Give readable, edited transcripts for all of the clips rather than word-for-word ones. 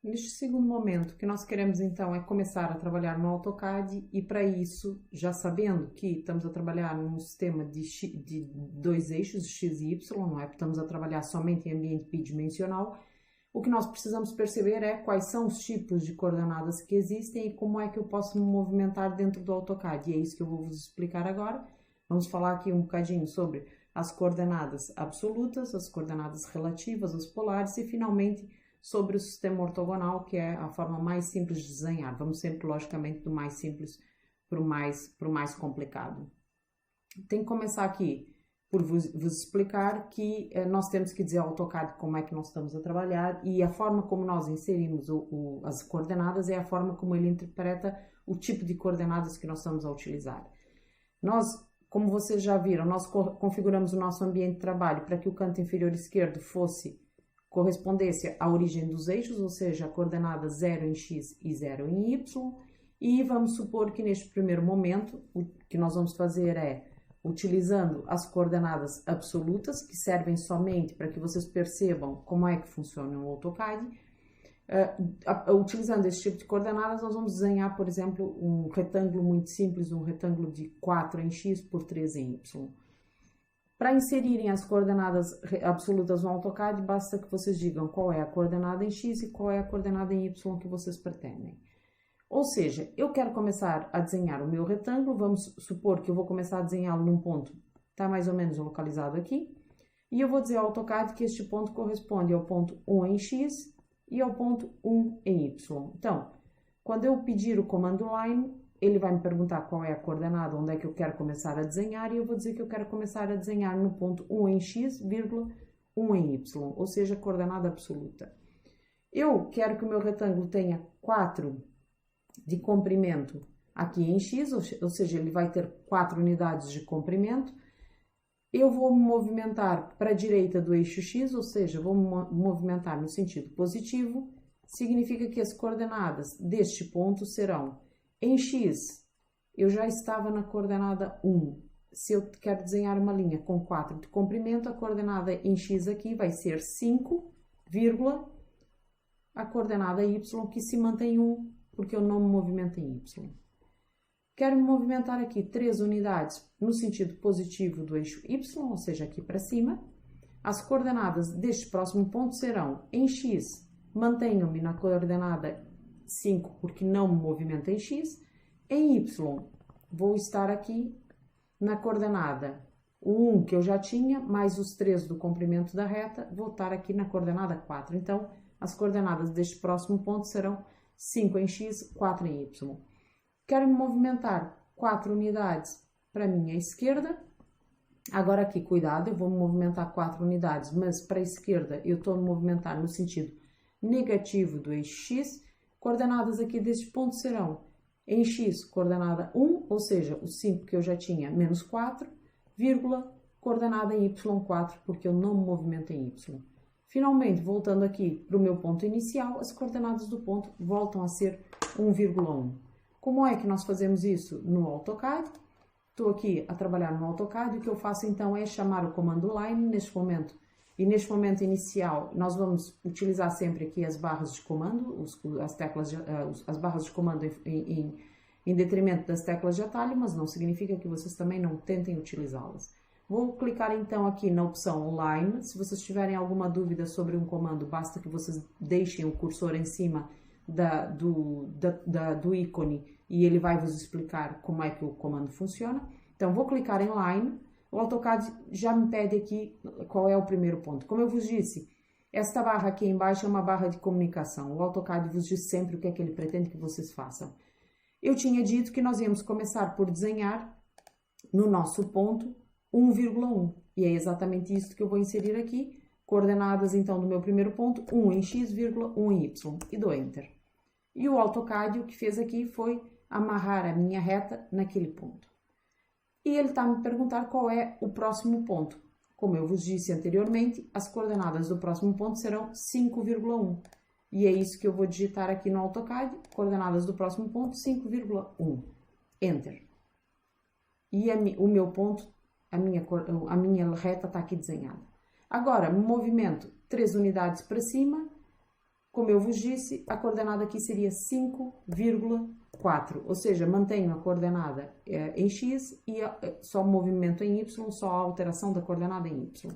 Neste segundo momento, o que nós queremos então é começar a trabalhar no AutoCAD e para isso, já sabendo que estamos a trabalhar num sistema de dois eixos, X e Y, não é? Porque estamos a trabalhar somente em ambiente bidimensional, o que nós precisamos perceber é quais são os tipos de coordenadas que existem e como é que eu posso me movimentar dentro do AutoCAD. E é isso que eu vou vos explicar agora. Vamos falar aqui um bocadinho sobre as coordenadas absolutas, as coordenadas relativas, as polares e finalmente sobre o sistema ortogonal, que é a forma mais simples de desenhar. Vamos sempre, logicamente, do mais simples para o mais complicado. Tem que começar aqui por vos explicar que nós temos que dizer ao AutoCAD como é que nós estamos a trabalhar e a forma como nós inserimos as coordenadas é a forma como ele interpreta o tipo de coordenadas que nós estamos a utilizar. Nós, como vocês já viram, nós configuramos o nosso ambiente de trabalho para que o canto inferior esquerdo correspondesse à origem dos eixos, ou seja, a coordenada 0 em x e 0 em y, e vamos supor que neste primeiro momento o que nós vamos fazer é, utilizando as coordenadas absolutas, que servem somente para que vocês percebam como é que funciona o AutoCAD, utilizando esse tipo de coordenadas, nós vamos desenhar, por exemplo, um retângulo muito simples, um retângulo de 4 em x por 3 em y. Para inserirem as coordenadas absolutas no AutoCAD, basta que vocês digam qual é a coordenada em x e qual é a coordenada em y que vocês pretendem. Ou seja, eu quero começar a desenhar o meu retângulo, vamos supor que eu vou começar a desenhá-lo num ponto, está mais ou menos localizado aqui, e eu vou dizer ao AutoCAD que este ponto corresponde ao ponto 1 em x e ao ponto 1 em y. Então, quando eu pedir o comando line, ele vai me perguntar qual é a coordenada, onde é que eu quero começar a desenhar, e eu vou dizer que eu quero começar a desenhar no ponto 1 em x, 1 em y, ou seja, coordenada absoluta. Eu quero que o meu retângulo tenha 4 de comprimento aqui em x, ou seja, ele vai ter 4 unidades de comprimento. Eu vou me movimentar para a direita do eixo x, ou seja, vou me movimentar no sentido positivo, significa que as coordenadas deste ponto serão em x, eu já estava na coordenada 1. Se eu quero desenhar uma linha com 4 de comprimento, a coordenada em x aqui vai ser 5, a coordenada y que se mantém 1, porque eu não me movimento em y. Quero me movimentar aqui 3 unidades no sentido positivo do eixo y, ou seja, aqui para cima. As coordenadas deste próximo ponto serão em x, mantenho-me na coordenada 5 porque não me movimento em x. Em y, vou estar aqui na coordenada o 1 que eu já tinha, mais os 3 do comprimento da reta, vou estar aqui na coordenada 4. Então, as coordenadas deste próximo ponto serão 5 em x, 4 em y. Quero me movimentar 4 unidades para a minha esquerda. Agora aqui, cuidado, eu vou me movimentar 4 unidades, mas para a esquerda eu estou a me movimentar no sentido negativo do eixo x. Coordenadas aqui deste ponto serão em x, coordenada 1, ou seja, o 5 que eu já tinha, menos 4, vírgula, coordenada em y4, porque eu não me movimento em y. Finalmente, voltando aqui para o meu ponto inicial, as coordenadas do ponto voltam a ser 1,1. Como é que nós fazemos isso no AutoCAD? Estou aqui a trabalhar no AutoCAD e o que eu faço então é chamar o comando line neste momento. E neste momento inicial, nós vamos utilizar sempre aqui as barras de comando, as barras de comando em detrimento das teclas de atalho, mas não significa que vocês também não tentem utilizá-las. Vou clicar então aqui na opção Line. Se vocês tiverem alguma dúvida sobre um comando, basta que vocês deixem o cursor em cima do ícone e ele vai vos explicar como é que o comando funciona. Então, vou clicar em Line. O AutoCAD já me pede aqui qual é o primeiro ponto. Como eu vos disse, esta barra aqui embaixo é uma barra de comunicação. O AutoCAD vos diz sempre o que é que ele pretende que vocês façam. Eu tinha dito que nós íamos começar por desenhar no nosso ponto 1,1. E é exatamente isso que eu vou inserir aqui. Coordenadas, então, do meu primeiro ponto, 1 em x, 1 em y. E dou Enter. E o AutoCAD o que fez aqui foi amarrar a minha reta naquele ponto. E ele está a me perguntar qual é o próximo ponto. Como eu vos disse anteriormente, as coordenadas do próximo ponto serão 5,1. E é isso que eu vou digitar aqui no AutoCAD, coordenadas do próximo ponto, 5,1. Enter. E o meu ponto, a minha reta está aqui desenhada. Agora, movimento 3 unidades para cima Como eu vos disse, a coordenada aqui seria 5,4, ou seja, mantenho a coordenada em x e só movimento em y, só a alteração da coordenada em y.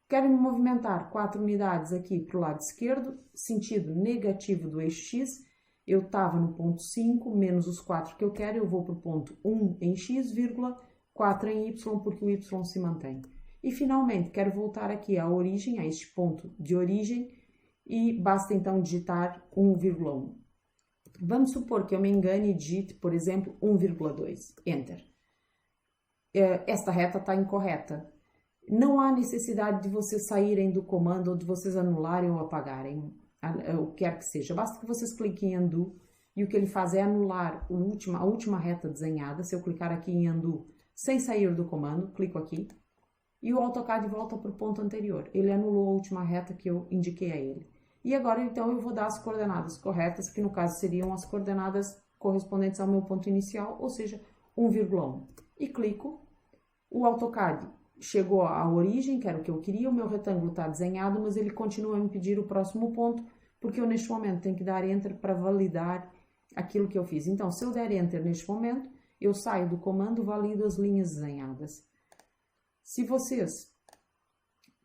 Quero me movimentar 4 unidades aqui para o lado esquerdo, sentido negativo do eixo x. Eu estava no ponto 5, menos os 4 que eu quero, eu vou para o ponto 1 em x, 4 em y, porque o y se mantém. E finalmente, quero voltar aqui à origem, a este ponto de origem, e basta então digitar 1,1. Vamos supor que eu me engane e digite, por exemplo, 1,2. Enter. Esta reta está incorreta. Não há necessidade de vocês saírem do comando ou de vocês anularem ou apagarem, o que quer que seja. Basta que vocês cliquem em Undo e o que ele faz é anular a última reta desenhada. Se eu clicar aqui em Undo sem sair do comando, clico aqui e o AutoCAD volta para o ponto anterior. Ele anulou a última reta que eu indiquei a ele. E agora então eu vou dar as coordenadas corretas, que no caso seriam as coordenadas correspondentes ao meu ponto inicial, ou seja, 1,1. E clico, o AutoCAD chegou à origem, que era o que eu queria, o meu retângulo está desenhado, mas ele continua a me pedir o próximo ponto, porque eu neste momento tenho que dar Enter para validar aquilo que eu fiz. Então, se eu der Enter neste momento, eu saio do comando, valido as linhas desenhadas. Se vocês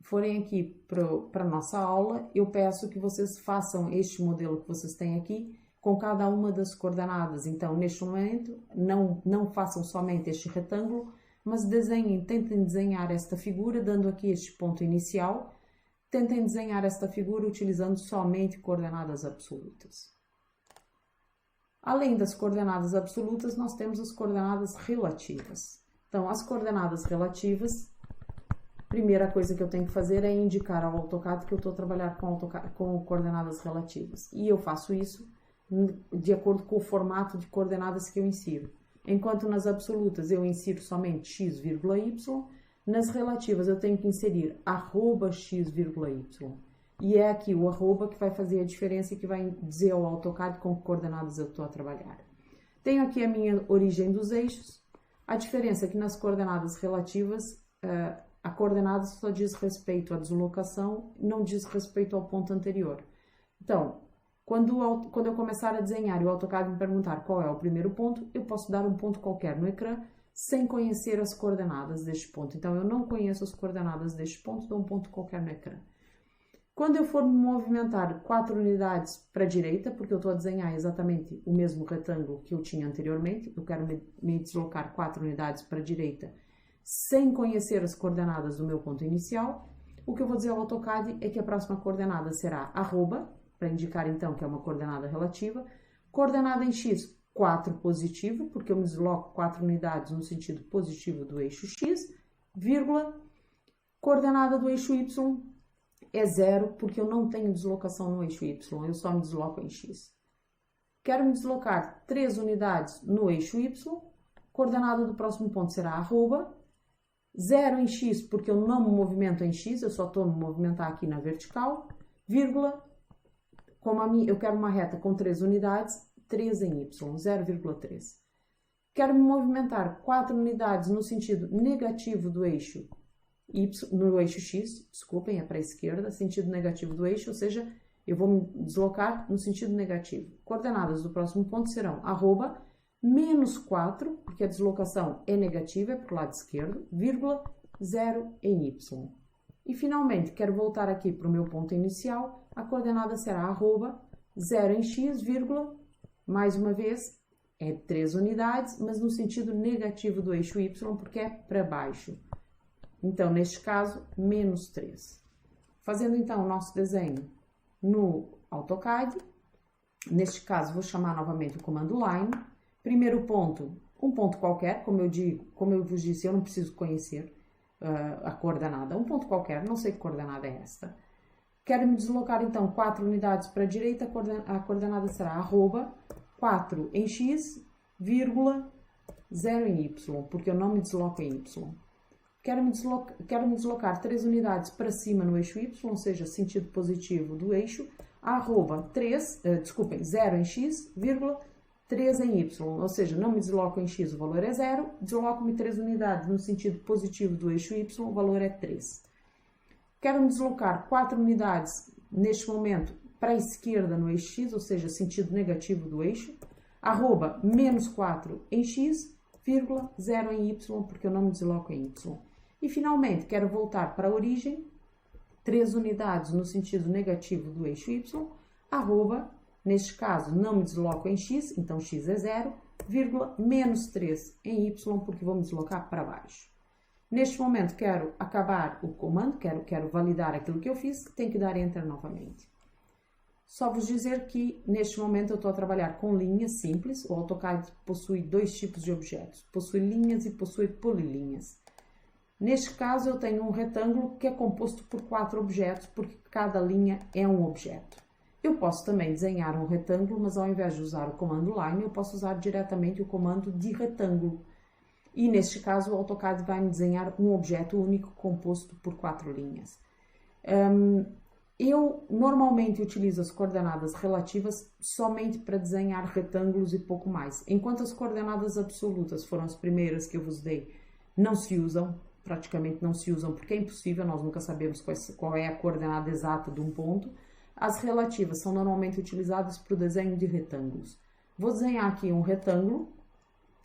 forem aqui para a nossa aula, eu peço que vocês façam este modelo que vocês têm aqui, com cada uma das coordenadas. Então, neste momento, não façam somente este retângulo, mas tentem desenhar esta figura, dando aqui este ponto inicial. Tentem desenhar esta figura utilizando somente coordenadas absolutas. Além das coordenadas absolutas, nós temos as coordenadas relativas. Então, as coordenadas relativas, primeira coisa que eu tenho que fazer é indicar ao AutoCAD que eu estou a trabalhar com coordenadas relativas. E eu faço isso de acordo com o formato de coordenadas que eu insiro. Enquanto nas absolutas eu insiro somente x, y, nas relativas eu tenho que inserir @x, y. E é aqui o arroba que vai fazer a diferença e que vai dizer ao AutoCAD com que coordenadas eu estou a trabalhar. Tenho aqui a minha origem dos eixos. A diferença é que nas coordenadas relativas, a coordenada só diz respeito à deslocação, não diz respeito ao ponto anterior. Então, quando eu começar a desenhar e o AutoCAD me perguntar qual é o primeiro ponto, eu posso dar um ponto qualquer no ecrã sem conhecer as coordenadas deste ponto. Então, eu não conheço as coordenadas deste ponto, dou um ponto qualquer no ecrã. Quando eu for me movimentar 4 unidades para a direita, porque eu estou a desenhar exatamente o mesmo retângulo que eu tinha anteriormente, eu quero me deslocar 4 unidades para a direita sem conhecer as coordenadas do meu ponto inicial, o que eu vou dizer ao AutoCAD é que a próxima coordenada será arroba, para indicar então que é uma coordenada relativa, coordenada em x, 4 positivo, porque eu me desloco 4 unidades no sentido positivo do eixo x, vírgula, coordenada do eixo y é 0, porque eu não tenho deslocação no eixo y, eu só me desloco em x. Quero me deslocar 3 unidades no eixo y, coordenada do próximo ponto será arroba, 0 em x, porque eu não me movimento em x, eu só estou a me movimentar aqui na vertical, vírgula, como eu quero uma reta com 3 unidades, 3 em y, 0,3. Quero me movimentar 4 unidades no sentido negativo do eixo y, no eixo x, desculpem, é para a esquerda, sentido negativo do eixo, ou seja, eu vou me deslocar no sentido negativo. Coordenadas do próximo ponto serão arroba, menos 4, porque a deslocação é negativa, é para o lado esquerdo, vírgula, 0 em y. E finalmente, quero voltar aqui para o meu ponto inicial, a coordenada será arroba, 0 em x, vírgula, mais uma vez, é 3 unidades, mas no sentido negativo do eixo y, porque é para baixo. Então, neste caso, menos 3. Fazendo então o nosso desenho no AutoCAD, neste caso vou chamar novamente o comando line. Primeiro ponto, um ponto qualquer, como eu vos disse, eu não preciso conhecer a coordenada, um ponto qualquer, não sei que coordenada é esta. Quero me deslocar então 4 unidades para a direita, a coordenada será arroba, 4 em x, vírgula, 0 em y, porque eu não me desloco em y. Quero me deslocar 3 unidades para cima no eixo y, ou seja, sentido positivo do eixo, arroba 0 em x, vírgula, 3 em y, ou seja, não me desloco em x, o valor é 0, desloco-me 3 unidades no sentido positivo do eixo y, o valor é 3. Quero me deslocar 4 unidades, neste momento, para a esquerda no eixo X, ou seja, sentido negativo do eixo, arroba menos 4 em X, vírgula 0 em Y, porque eu não me desloco em Y. E finalmente, quero voltar para a origem, 3 unidades no sentido negativo do eixo Y, arroba, neste caso, não me desloco em X, então X é 0, vírgula, menos 3 em Y, porque vou me deslocar para baixo. Neste momento, quero acabar o comando, quero validar aquilo que eu fiz, tenho que dar Enter novamente. Só vos dizer que, neste momento, eu estou a trabalhar com linhas simples. O AutoCAD possui 2 tipos de objetos, possui linhas e possui polilinhas. Neste caso, eu tenho um retângulo que é composto por 4 objetos, porque cada linha é um objeto. Eu posso também desenhar um retângulo, mas ao invés de usar o comando Line, eu posso usar diretamente o comando de retângulo. E neste caso, o AutoCAD vai me desenhar um objeto único composto por 4 linhas. Eu normalmente utilizo as coordenadas relativas somente para desenhar retângulos e pouco mais. Enquanto as coordenadas absolutas foram as primeiras que eu vos dei, não se usam, praticamente não se usam, porque é impossível, nós nunca sabemos qual é a coordenada exata de um ponto. As relativas são normalmente utilizadas para o desenho de retângulos. Vou desenhar aqui um retângulo.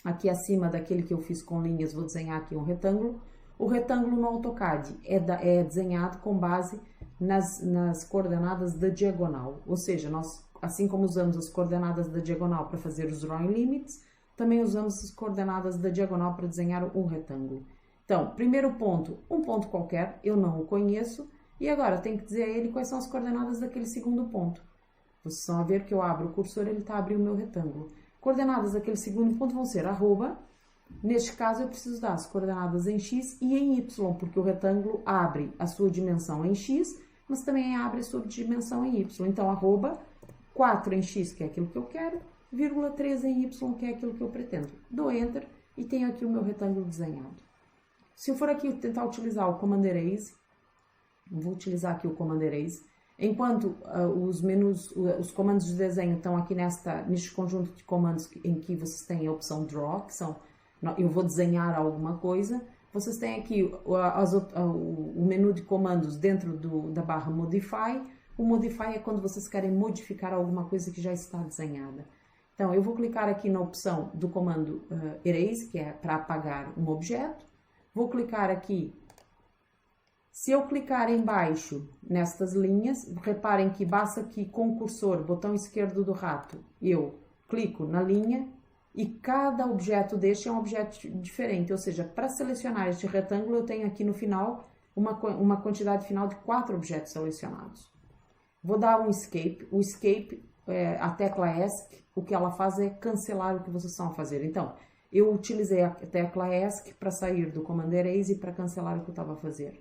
Aqui acima daquele que eu fiz com linhas, vou desenhar aqui um retângulo. O retângulo no AutoCAD é desenhado com base nas coordenadas da diagonal. Ou seja, nós, assim como usamos as coordenadas da diagonal para fazer os drawing limits, também usamos as coordenadas da diagonal para desenhar um retângulo. Então, primeiro ponto, um ponto qualquer, eu não o conheço, e agora tenho que dizer a ele quais são as coordenadas daquele segundo ponto. Vocês vão ver que eu abro o cursor, ele está a abrir o meu retângulo. Coordenadas daquele segundo ponto vão ser arroba. Neste caso, eu preciso dar as coordenadas em X e em Y, porque o retângulo abre a sua dimensão em X, mas também abre a sua dimensão em Y. Então, arroba 4 em X, que é aquilo que eu quero, vírgula 3 em Y, que é aquilo que eu pretendo. Dou Enter e tenho aqui o meu retângulo desenhado. Se eu for aqui tentar utilizar o Command Erase, vou utilizar aqui o Command Erase. Enquanto os comandos de desenho estão aqui neste conjunto de comandos em que vocês têm a opção Draw, que são, eu vou desenhar alguma coisa, vocês têm aqui o menu de comandos dentro da barra Modify. O Modify é quando vocês querem modificar alguma coisa que já está desenhada. Então, eu vou clicar aqui na opção do comando Erase, que é para apagar um objeto. Vou clicar aqui. Se eu clicar em baixo nestas linhas, reparem que basta que com o cursor, botão esquerdo do rato, eu clico na linha e cada objeto deste é um objeto diferente. Ou seja, para selecionar este retângulo, eu tenho aqui no final uma quantidade final de 4 objetos selecionados. Vou dar um Escape. O Escape, a tecla ESC, o que ela faz é cancelar o que vocês estão a fazer. Então, eu utilizei a tecla ESC para sair do comando Erase e para cancelar o que eu estava a fazer.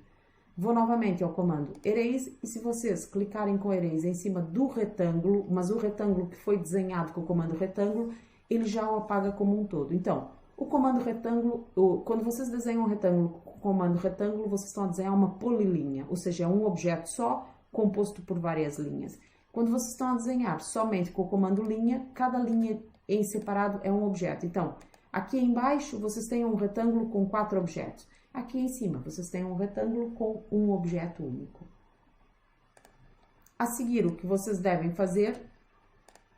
Vou novamente ao comando Erase e se vocês clicarem com Erase em cima do retângulo, mas o retângulo que foi desenhado com o comando retângulo, ele já o apaga como um todo. Então, o comando retângulo, quando vocês desenham um retângulo com o comando retângulo, vocês estão a desenhar uma polilinha, ou seja, é um objeto só composto por várias linhas. Quando vocês estão a desenhar somente com o comando linha, cada linha em separado é um objeto. Então, aqui embaixo vocês têm um retângulo com 4 objetos. Aqui em cima, vocês têm um retângulo com um objeto único. A seguir, o que vocês devem fazer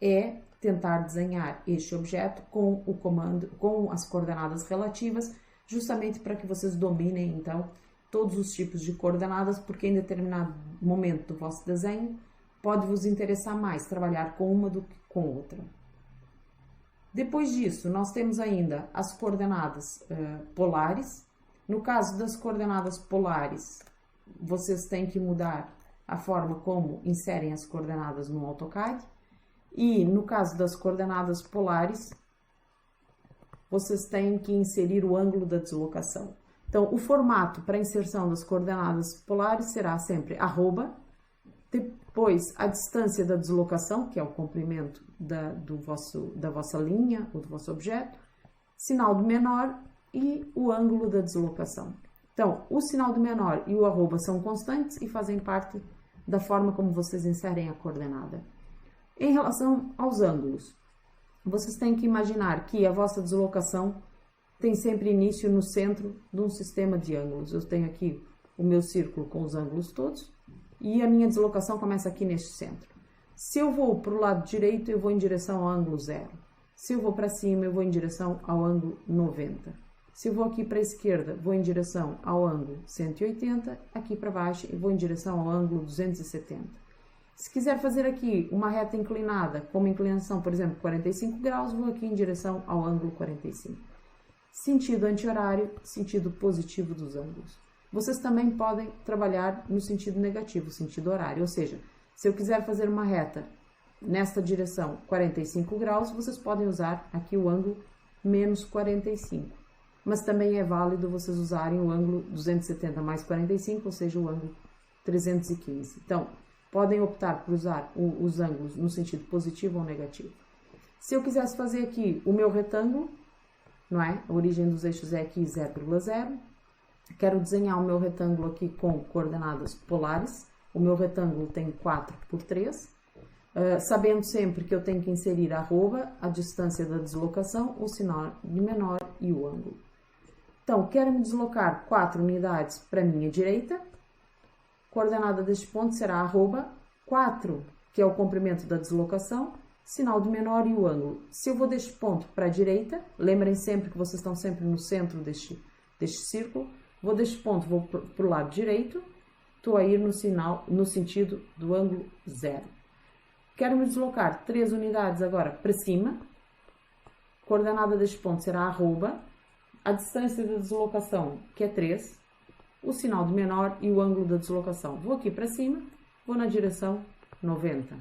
é tentar desenhar este objeto com o comando, com as coordenadas relativas, justamente para que vocês dominem, então, todos os tipos de coordenadas, porque em determinado momento do vosso desenho, pode vos interessar mais trabalhar com uma do que com outra. Depois disso, nós temos ainda as coordenadas polares. No caso das coordenadas polares, vocês têm que mudar a forma como inserem as coordenadas no AutoCAD. E no caso das coordenadas polares, vocês têm que inserir o ângulo da deslocação. Então, o formato para inserção das coordenadas polares será sempre arroba, depois a distância da deslocação, que é o comprimento da vossa linha ou do vosso objeto, sinal do menor e o ângulo da deslocação. Então, o sinal do menor e o arroba são constantes e fazem parte da forma como vocês inserem a coordenada. Em relação aos ângulos, vocês têm que imaginar que a vossa deslocação tem sempre início no centro de um sistema de ângulos. Eu tenho aqui o meu círculo com os ângulos todos e a minha deslocação começa aqui neste centro. Se eu vou para o lado direito, eu vou em direção ao ângulo 0. Se eu vou para cima, eu vou em direção ao ângulo 90. Se eu vou aqui para a esquerda, vou em direção ao ângulo 180. Aqui para baixo, eu vou em direção ao ângulo 270. Se quiser fazer aqui uma reta inclinada, com uma inclinação, por exemplo, 45 graus, vou aqui em direção ao ângulo 45. Sentido anti-horário, sentido positivo dos ângulos. Vocês também podem trabalhar no sentido negativo, sentido horário, ou seja, se eu quiser fazer uma reta nesta direção 45 graus, vocês podem usar aqui o ângulo menos 45. Mas também é válido vocês usarem o ângulo 270 mais 45, ou seja, o ângulo 315. Então, podem optar por usar os ângulos no sentido positivo ou negativo. Se eu quisesse fazer aqui o meu retângulo, não é? A origem dos eixos é aqui 0,0. Quero desenhar o meu retângulo aqui com coordenadas polares. O meu retângulo tem 4 por 3. Sabendo sempre que eu tenho que inserir arroba, a distância da deslocação, o sinal de menor e o ângulo. Então, quero me deslocar 4 unidades para a minha direita. Coordenada deste ponto será arroba 4, que é o comprimento da deslocação, sinal de menor e o ângulo. Se eu vou deste ponto para a direita, lembrem sempre que vocês estão sempre no centro deste círculo, vou deste ponto, vou para o lado direito, estou a ir no sentido do ângulo 0. Quero me deslocar 3 unidades agora para cima, coordenada deste ponto será arroba, a distância da deslocação, que é 3, o sinal de menor e o ângulo da deslocação. Vou aqui para cima, vou na direção 90.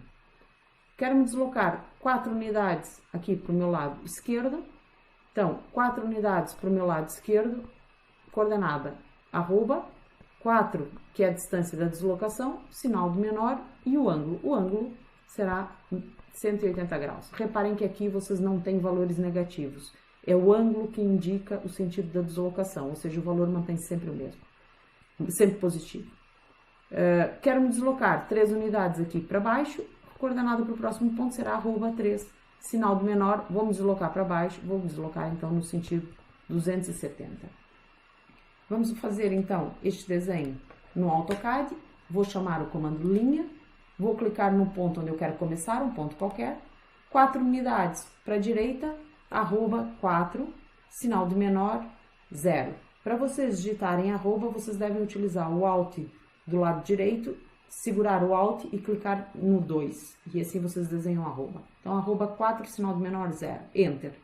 Quero me deslocar 4 unidades aqui para o meu lado esquerdo. Então, 4 unidades para o meu lado esquerdo, coordenada arroba, 4, que é a distância da deslocação, sinal de menor e o ângulo. O ângulo será 180 graus. Reparem que aqui vocês não têm valores negativos. É o ângulo que indica o sentido da deslocação, ou seja, o valor mantém-se sempre o mesmo, sempre positivo. Quero me deslocar 3 unidades aqui para baixo, coordenada para o próximo ponto será arroba 3, sinal de menor, vou me deslocar para baixo, vou me deslocar então no sentido 270. Vamos fazer então este desenho no AutoCAD, vou chamar o comando linha, vou clicar no ponto onde eu quero começar, um ponto qualquer, 4 unidades para a direita, arroba 4, sinal de menor 0. Para vocês digitarem arroba, vocês devem utilizar o Alt do lado direito, segurar o Alt e clicar no 2, e assim vocês desenham arroba. Então, arroba 4, sinal de menor 0, Enter.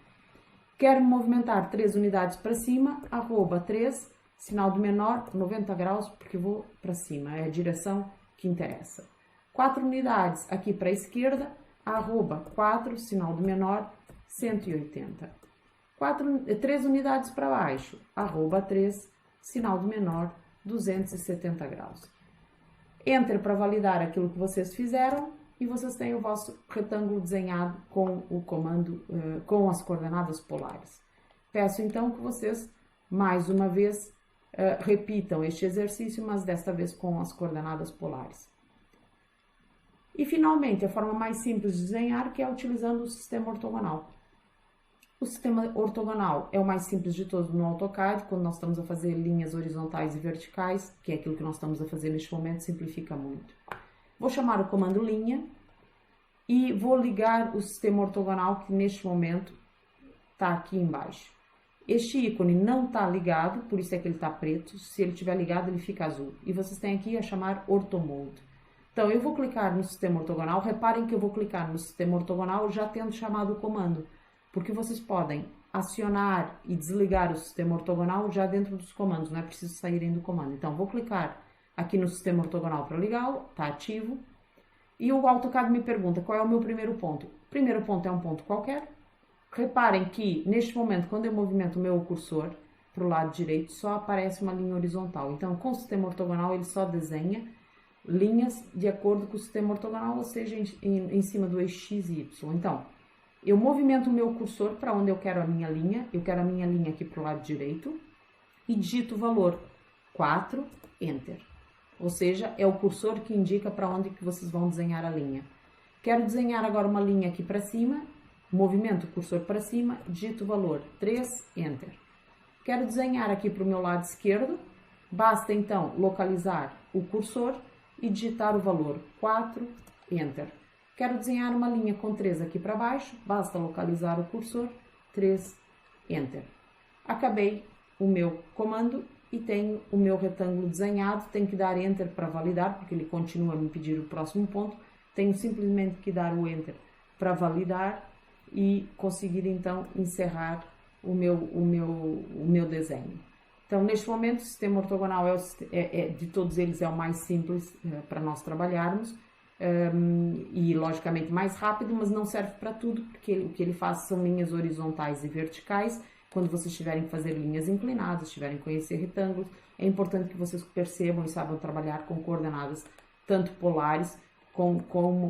Quero movimentar 3 unidades para cima, arroba 3, sinal de menor 90 graus, porque vou para cima, é a direção que interessa. 4 unidades aqui para a esquerda, arroba 4, sinal de menor 180. 3 unidades para baixo, arroba 3, sinal de menor 270 graus. Enter para validar aquilo que vocês fizeram e vocês têm o vosso retângulo desenhado com o comando, com as coordenadas polares. Peço então que vocês, mais uma vez, repitam este exercício, mas desta vez com as coordenadas polares. E finalmente, a forma mais simples de desenhar, que é utilizando o sistema ortogonal. O sistema ortogonal é o mais simples de todos no AutoCAD, quando nós estamos a fazer linhas horizontais e verticais, que é aquilo que nós estamos a fazer neste momento, simplifica muito. Vou chamar o comando linha e vou ligar o sistema ortogonal, que neste momento está aqui embaixo. Este ícone não está ligado, por isso é que ele está preto. Se ele estiver ligado, ele fica azul. E vocês têm aqui a chamar Orthomode. Então, eu vou clicar no sistema ortogonal. Reparem que eu vou clicar no sistema ortogonal já tendo chamado o comando, porque vocês podem acionar e desligar o sistema ortogonal já dentro dos comandos, não é preciso saírem do comando. Então, vou clicar aqui no sistema ortogonal para ligá-lo, está ativo. E o AutoCAD me pergunta qual é o meu primeiro ponto. O primeiro ponto é um ponto qualquer. Reparem que, neste momento, quando eu movimento o meu cursor para o lado direito, só aparece uma linha horizontal. Então, com o sistema ortogonal, ele só desenha linhas de acordo com o sistema ortogonal, ou seja, em cima do eixo X e Y. Então, eu movimento o meu cursor para onde eu quero a minha linha. Eu quero a minha linha aqui para o lado direito. E digito o valor 4, Enter. Ou seja, é o cursor que indica para onde que vocês vão desenhar a linha. Quero desenhar agora uma linha aqui para cima. Movimento o cursor para cima, digito o valor 3, Enter. Quero desenhar aqui para o meu lado esquerdo. Basta então localizar o cursor e digitar o valor 4, Enter. Quero desenhar uma linha com 3 aqui para baixo, basta localizar o cursor, 3, Enter. Acabei o meu comando e tenho o meu retângulo desenhado, tenho que dar Enter para validar, porque ele continua a me pedir o próximo ponto, tenho simplesmente que dar o Enter para validar e conseguir então encerrar o meu desenho. Então, neste momento, o sistema ortogonal de todos eles é o mais simples para nós trabalharmos e, logicamente, mais rápido, mas não serve para tudo, porque o que ele faz são linhas horizontais e verticais. Quando vocês estiverem que fazer linhas inclinadas, estiverem que conhecer retângulos, é importante que vocês percebam e saibam trabalhar com coordenadas tanto polares como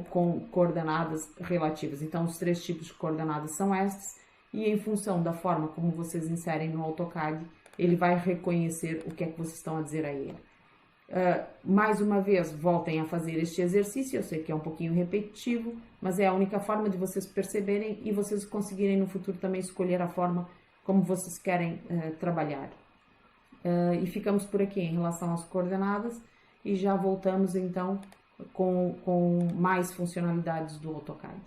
com coordenadas relativas. Então, os 3 tipos de coordenadas são estes, e em função da forma como vocês inserem no AutoCAD, ele vai reconhecer o que é que vocês estão a dizer a ele. Mais uma vez, voltem a fazer este exercício, eu sei que é um pouquinho repetitivo, mas é a única forma de vocês perceberem e vocês conseguirem no futuro também escolher a forma como vocês querem trabalhar. E ficamos por aqui em relação às coordenadas e já voltamos então com mais funcionalidades do AutoCAD.